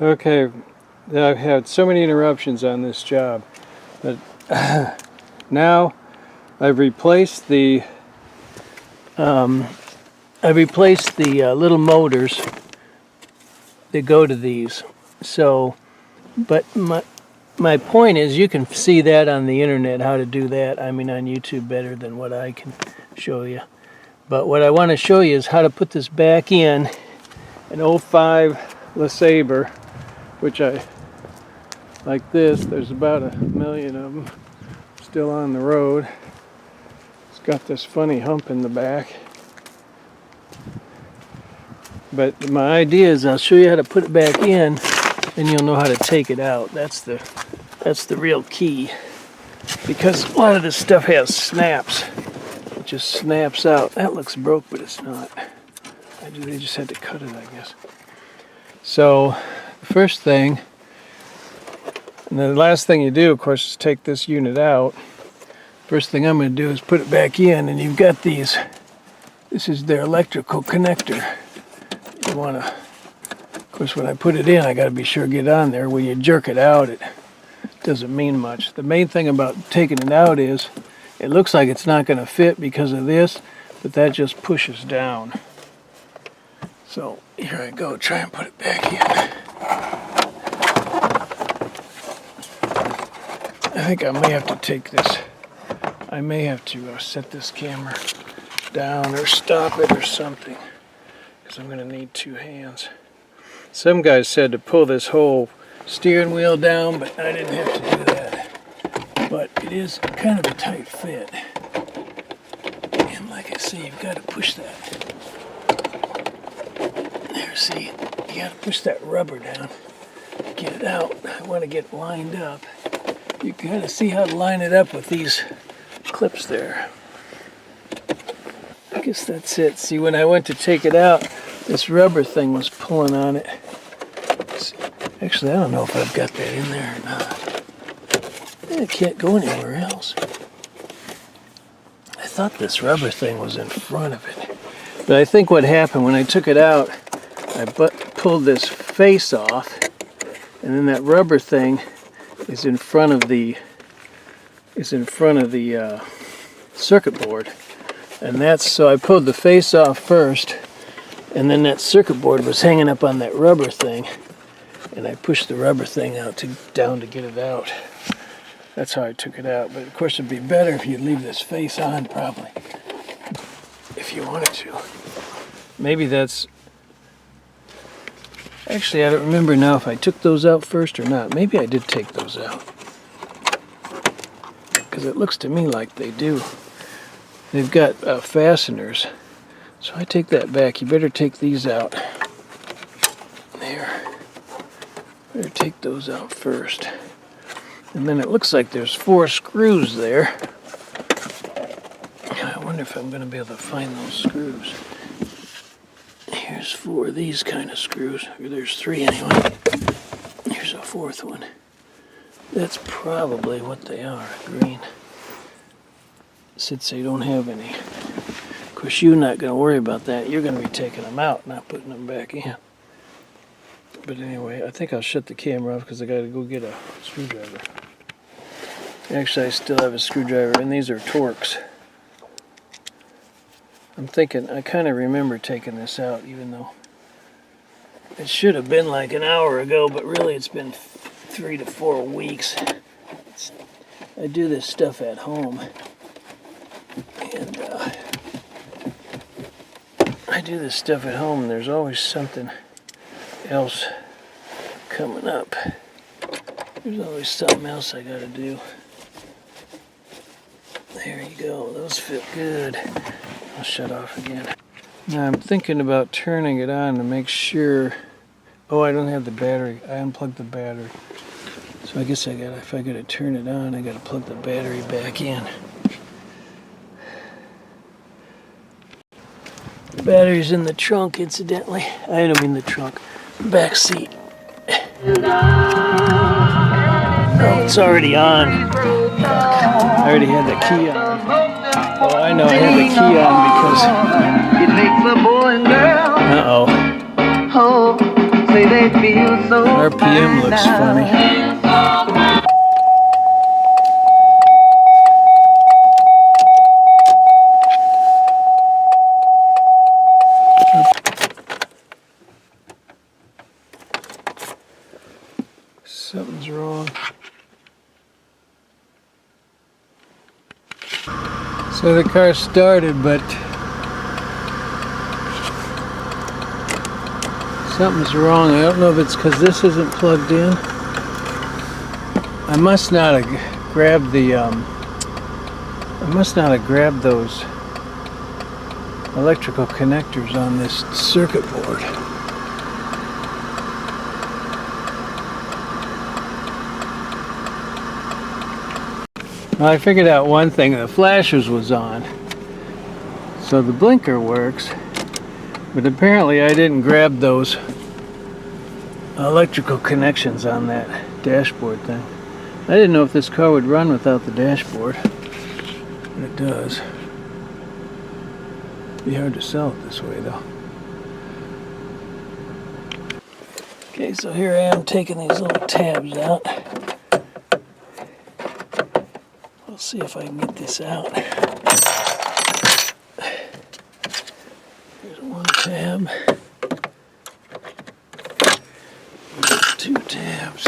Okay, I've had so many interruptions on this job, but now I've replaced the little motors that go to these. So, but my point is, you can see that on the internet how to do that. I mean, on YouTube better than what I can show you. But what I want to show you is how to put this back in an 05 Lesabre, which I like this. There's about 1 million of them still on the road. It's got this funny hump in the back. But my idea is I'll show you how to put it back in, and you'll know how to take it out. That's the real key, because a lot of this stuff has snaps. It just snaps out. That looks broke, but it's not. They just had to cut it, I guess. So the first thing, and the last thing you do, of course, is take this unit out. First thing I'm going to do is put it back in, and you've got these. This is their electrical connector. You want to, of course, when I put it in, I got to be sure to get on there. When you jerk it out, it doesn't mean much. The main thing about taking it out is it looks like it's not going to fit because of this, but that just pushes down. So here I go, try and put it back in. I think I may have to take this. I may have to set this camera down or stop it or something, because I'm going to need 2 hands. Some guys said to pull this whole steering wheel down, but I didn't have to do that. But it is kind of a tight fit. And like I say, you've got to push that. There, see, you got to push that rubber down. Get it out. I want to get lined up. You kind of see how to line it up with these clips there. I guess that's it. See, when I went to take it out, this rubber thing was pulling on it. Actually, I don't know if I've got that in there or not. It can't go anywhere else. I thought this rubber thing was in front of it. But I think what happened when I took it out, I pulled this face off, and then that rubber thing is in front of the circuit board. And that's, so I pulled the face off first, and then that circuit board was hanging up on that rubber thing, and I pushed the rubber thing out down to get it out. That's how I took it out. But of course it'd be better if you leave this face on, probably, if you wanted to. Maybe that's, actually I don't remember now if I took those out first or not. Maybe I did take those out, because it looks to me like they do. They've got fasteners, so I take that back. You better take these out. There. Better take those out first. And then it looks like there's 4 screws there. I wonder if I'm going to be able to find those screws. Here's 4 of these kind of screws. Or there's 3 anyway. Here's a 4th one. That's probably what they are, green. Since they don't have any. Of course, you're not going to worry about that. You're going to be taking them out, not putting them back in. But anyway, I think I'll shut the camera off because I got to go get a screwdriver. Actually, I still have a screwdriver, and these are Torx. I'm thinking, I kind of remember taking this out, even though it should have been like an hour ago, but really it's been 3 to 4 weeks. I do this stuff at home. And I do this stuff at home, and there's always something else coming up. There's always something else I gotta do. There you go, those fit good. I'll shut off again. Now I'm thinking about turning it on to make sure. Oh, I don't have the battery. I unplugged the battery. So I guess if I gotta turn it on, I gotta plug the battery back in. The battery's in the trunk, incidentally. I don't mean the trunk. Back seat. Oh, it's already on. I already had the key on. Oh, I know I had the key on because... It makes a boy and girl. Uh-oh. say they feel so RPM looks funny. Something's wrong. So the car started, but something's wrong. I don't know if it's because this isn't plugged in. I must not have grabbed the those electrical connectors on this circuit board. Well, I figured out one thing. The flashers was on, so the blinker works. But apparently I didn't grab those electrical connections on that dashboard thing. I didn't know if this car would run without the dashboard, but it does. It'd be hard to sell it this way though. Okay, so here I am taking these little tabs out. We'll see if I can get this out. Here's one tab. There's two tabs.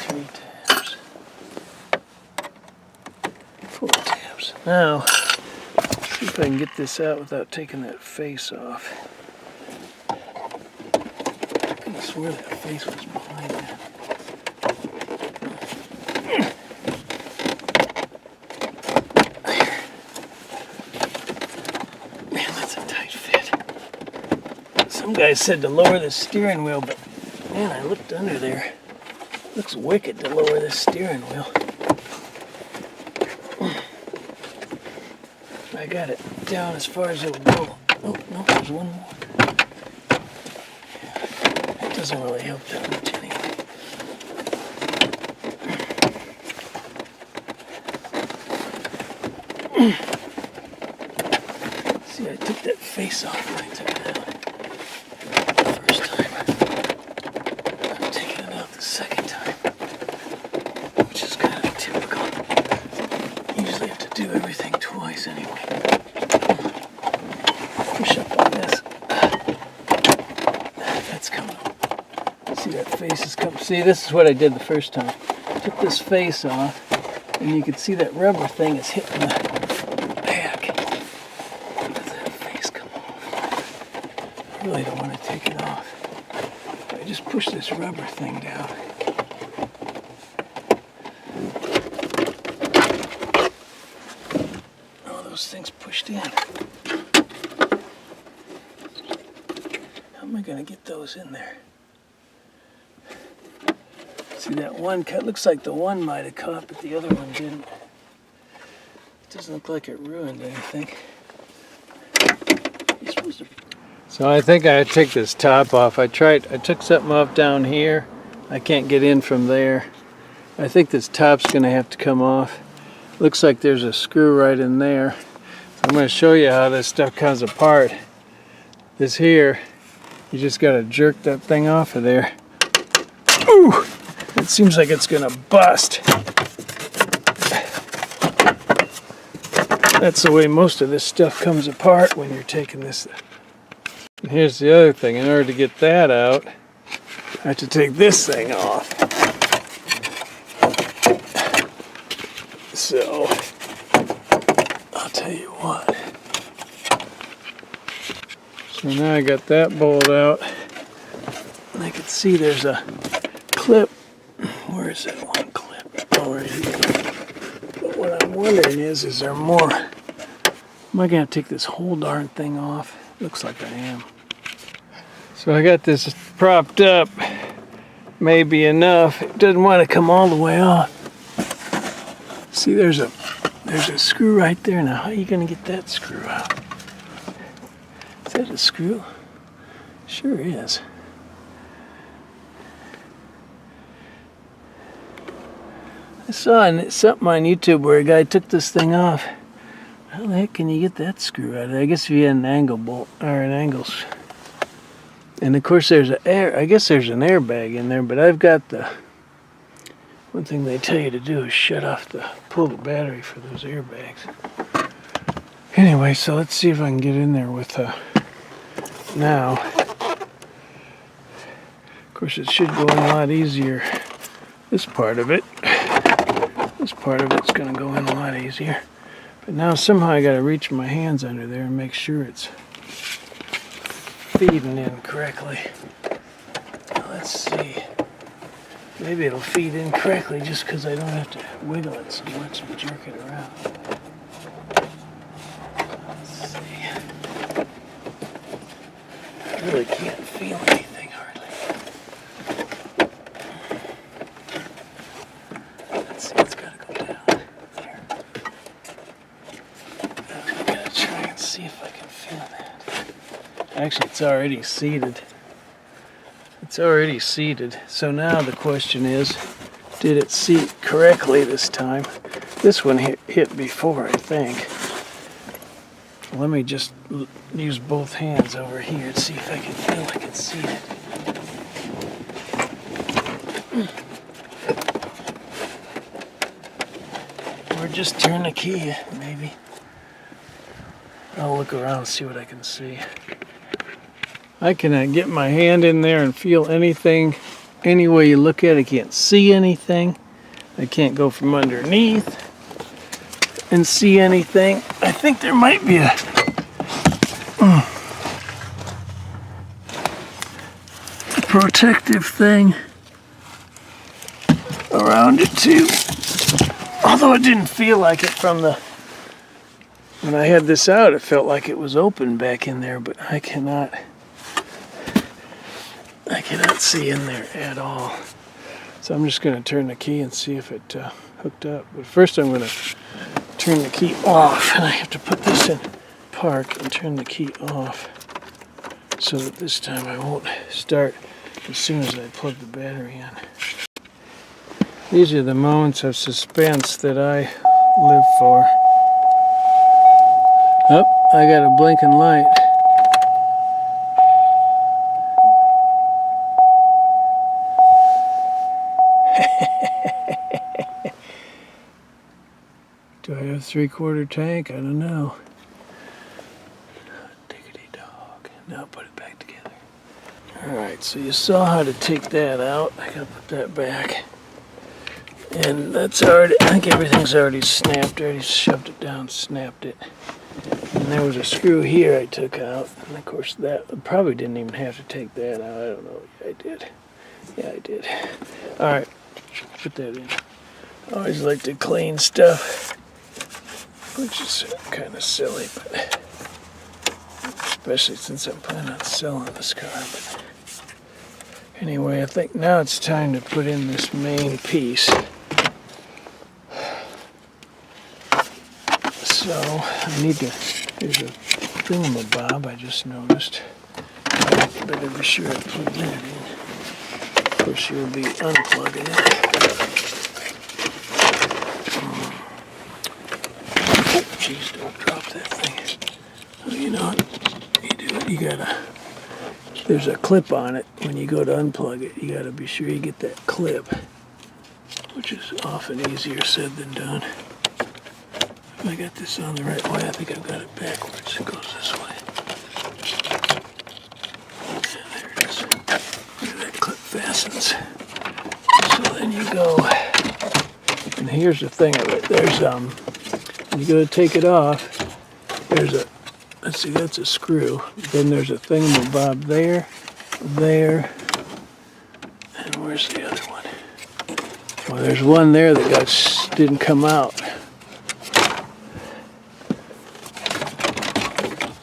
Three tabs. Four tabs. Now, let's see if I can get this out without taking that face off. I could have sworn that face was behind that. Some guy said to lower the steering wheel, but man, I looked under there. It looks wicked to lower this steering wheel. I got it down as far as it'll go. Oh, no, there's one more. It doesn't really help that much anyway. See, I took that face off when I took it out. Second time, which is kind of typical. Usually have to do everything twice anyway. Push up on this. That's coming up. See, that face is coming. See, this is what I did the first time. Took this face off, and you can see that rubber thing is hitting the back. Let that face come off. I really don't want to take it off. I just push this rubber thing down. Oh, those things pushed in. How am I going to get those in there? See, that one cut, looks like the one might have caught, but the other one didn't. It doesn't look like it ruined anything. You're supposed to... So I think I take this top off. I took something off down here. I can't get in from there. I think this top's gonna have to come off. Looks like there's a screw right in there. So I'm gonna show you how this stuff comes apart. This here, you just gotta jerk that thing off of there. Ooh! It seems like it's gonna bust. That's the way most of this stuff comes apart when you're taking this. And here's the other thing. In order to get that out, I have to take this thing off. So, I'll tell you what. So now I got that bolt out. And I can see there's a clip. Where is that one clip? Oh, right here. But what I'm wondering is there more? Am I going to take this whole darn thing off? Looks like I am. So I got this propped up. Maybe enough. It doesn't want to come all the way off. See, there's a screw right there. Now, how are you going to get that screw out? Is that a screw? Sure is. I saw something on YouTube where a guy took this thing off How the heck can you get that screw out of there? I guess if you had an angle bolt or an angles. And of course there's I guess there's an airbag in there, but I've got the one thing they tell you to do is pull the battery for those airbags. Anyway, so let's see if I can get in there with now. Of course it should go in a lot easier. This part of it's gonna go in a lot easier. But now somehow I gotta reach my hands under there and make sure it's feeding in correctly. Now let's see. Maybe it'll feed in correctly just because I don't have to wiggle it so much and jerk it around. Let's see. I really can't feel anything hardly. Let's see, it's got to go down. There. I'm going to try and see if I can feel that. Actually, it's already seated. It's already seated. So now the question is, did it seat correctly this time? This one hit before, I think. Let me just use both hands over here and see if I can feel like it's seated. Or just turn the key, maybe. I'll look around and see what I can see. I cannot get my hand in there and feel anything. Any way you look at it, I can't see anything. I can't go from underneath and see anything. I think there might be a protective thing around it too. Although it didn't feel like it when I had this out, it felt like it was open back in there, but I cannot see in there at all. So I'm just going to turn the key and see if it hooked up. But first I'm going to turn the key off, and I have to put this in park and turn the key off so that this time I won't start as soon as I plug the battery in. These are the moments of suspense that I live for. Oh, I got a blinking light. Do I have 3/4 tank? I don't know. Diggity dog. Now put it back together. Alright, so you saw how to take that out. I gotta put that back. And that's already, I think everything's already snapped. I already shoved it down, snapped it. And there was a screw here I took out. And of course that, I probably didn't even have to take that out. I don't know. Yeah, I did. Yeah, I did. Alright, put that in. I always like to clean stuff, which is kind of silly, but especially since I'm planning on selling this car. But anyway, I think now it's time to put in this main piece. So I need to, there's a thingamabob I just noticed. I better be sure I plug that in. Of course you'll be unplugging it. Oh, jeez, don't drop that thing. Oh, you know what? You do it, you gotta, there's a clip on it. When you go to unplug it, you gotta be sure you get that clip, which is often easier said than done. If I got this on the right way, I think I've got it backwards. It goes this way. Yeah, there it is. Where that clip fastens. So then you go, and here's the thing of it. There's when you go to take it off, there's a, let's see, that's a screw. Then there's a thingamabob there, there, and where's the other one? Well, there's one there that didn't come out.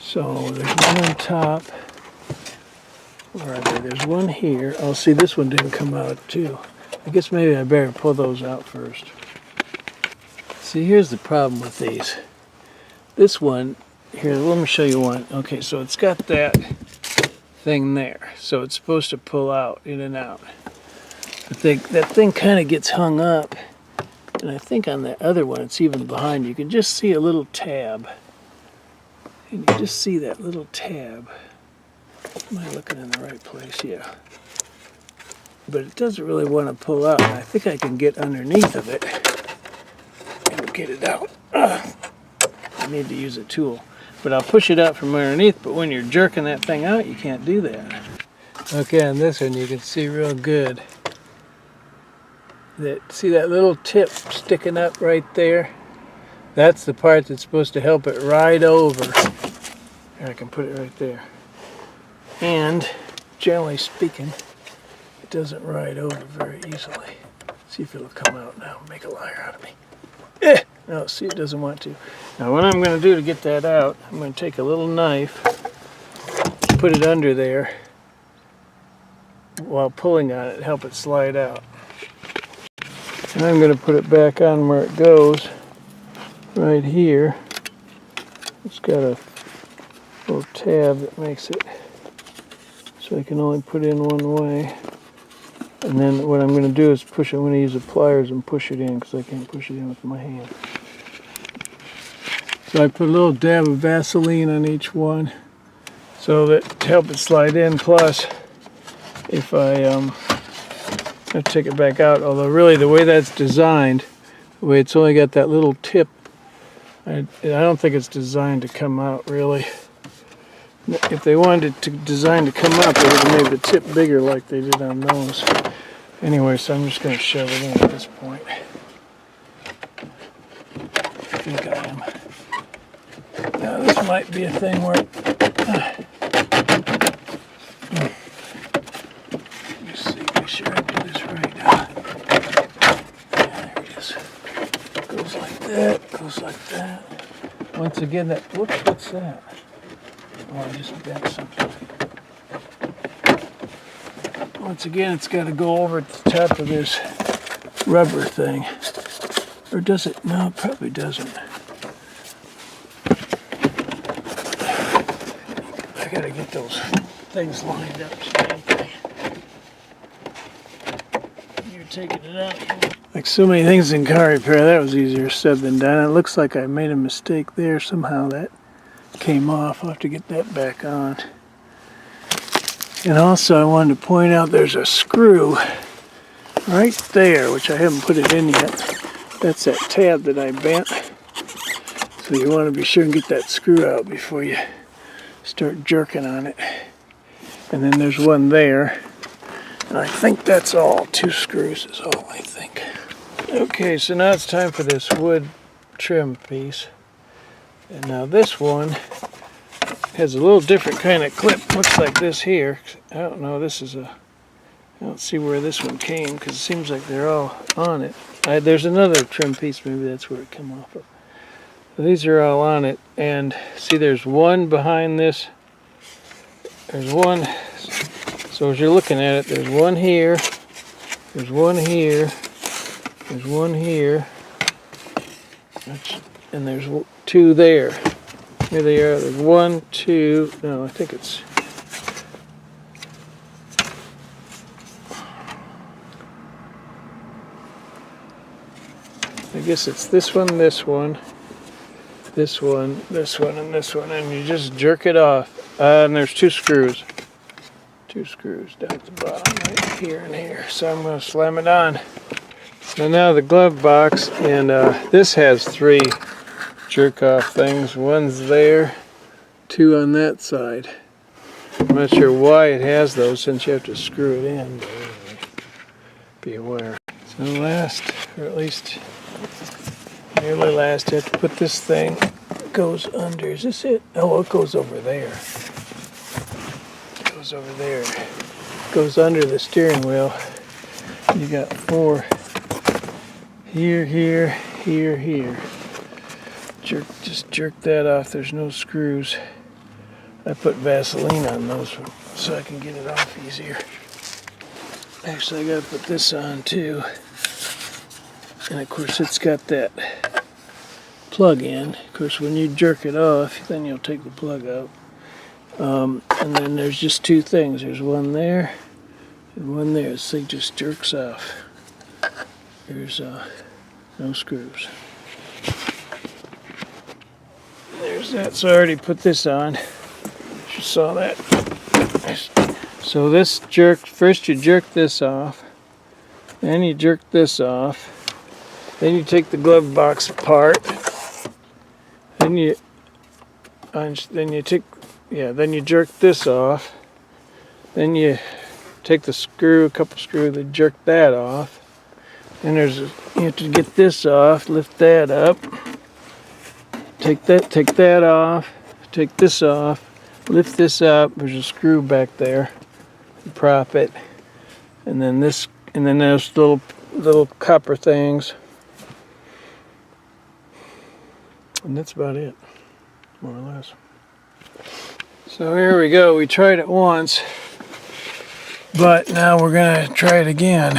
So there's one on top. Where are they? There's one here. Oh, see, this one didn't come out too. I guess maybe I better pull those out first. See, here's the problem with these. This one, here, let me show you one. Okay, so it's got that thing there. So it's supposed to pull out, in and out. But that thing kind of gets hung up And I think on the other one, it's even behind. You can just see a little tab. And you just see that little tab. Am I looking in the right place? Yeah. But it doesn't really want to pull out. I think I can get underneath of it and get it out. I need to use a tool. But I'll push it out from underneath, but when you're jerking that thing out, you can't do that. Okay, on this one you can see real good. See that little tip sticking up right there? That's the part that's supposed to help it ride over. Here, I can put it right there. And generally speaking, it doesn't ride over very easily. See if it'll come out now. Make a liar out of me. No, see, it doesn't want to. Now what I'm going to do to get that out, I'm going to take a little knife, put it under there while pulling on it, help it slide out. And I'm going to put it back on where it goes, right here. It's got a little tab that makes it so I can only put in one way. And then what I'm going to do is push it. I'm going to use the pliers and push it in because I can't push it in with my hand. So I put a little dab of Vaseline on each one so that to help it slide in. Plus, if I take it back out, although really the way that's designed, the way it's only got that little tip, I don't think it's designed to come out really. If they wanted it to design to come out, they would have made the tip bigger like they did on those. Anyway, so I'm just going to shove it in at this point. I think I am. Now this might be a thing where... let me see, make sure I do this right now. Yeah, there it is. Goes like that, goes like that. Once again, that... Whoops, what's that? Oh, I just bent something. Once again, it's got to go over at the top of this rubber thing. Or does it? No, it probably doesn't. I got to get those things lined up. You're taking it out. Like so many things in car repair, that was easier said than done. It looks like I made a mistake there. Somehow that came off. I'll have to get that back on. And also I wanted to point out there's a screw right there, which I haven't put it in yet. That's that tab that I bent. So you want to be sure and get that screw out before you start jerking on it. And then there's one there. And I think that's all. 2 screws is all I think. Okay, so now it's time for this wood trim piece. And now this one has a little different kind of clip. Looks like this here. I don't know, this is a... I don't see where this one came because it seems like they're all on it. There's another trim piece, maybe that's where it came off of. So these are all on it. And see, there's one behind this. There's one. So as you're looking at it, there's one here. There's one here. There's one here. And there's 2 there. Here they are. There's 1, 2. No, I think it's... I guess it's this one, this one, this one, this one, and this one. And you just jerk it off. And there's 2 screws. 2 screws down at the bottom, right here and here. So I'm going to slam it on. And now the glove box. And this has 3 jerk off things. One's there, 2 on that side. I'm not sure why it has those since you have to screw it in. But anyway, be aware. So last, or at least nearly last, you have to put this thing. It goes under. Is this it? Oh, it goes over there. It goes over there. It goes under the steering wheel. You got 4 here, here, here, here. Just jerk that off. There's no screws. I put Vaseline on those so I can get it off easier. Actually, I gotta put this on too. And of course, it's got that plug in. Of course, when you jerk it off, then you'll take the plug out. And then there's just 2 things. There's one there and one there. This thing just jerks off. There's No screws. There's that. So I already put this on. You saw that. So this jerk, first you jerk this off, then you jerk this off, then you take the glove box apart, then you jerk this off, then you take the screw, a couple screws, then jerk that off. Then you have to get this off, lift that up, take that off, take this off, lift this up. There's a screw back there to prop it, and then those little copper things, and that's about it, more or less. So here we go. We tried it once, but now we're gonna try it again.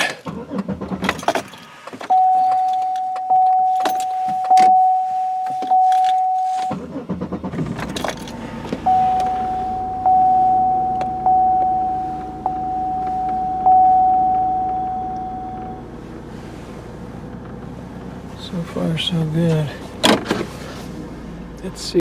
So far, so good. Let's see.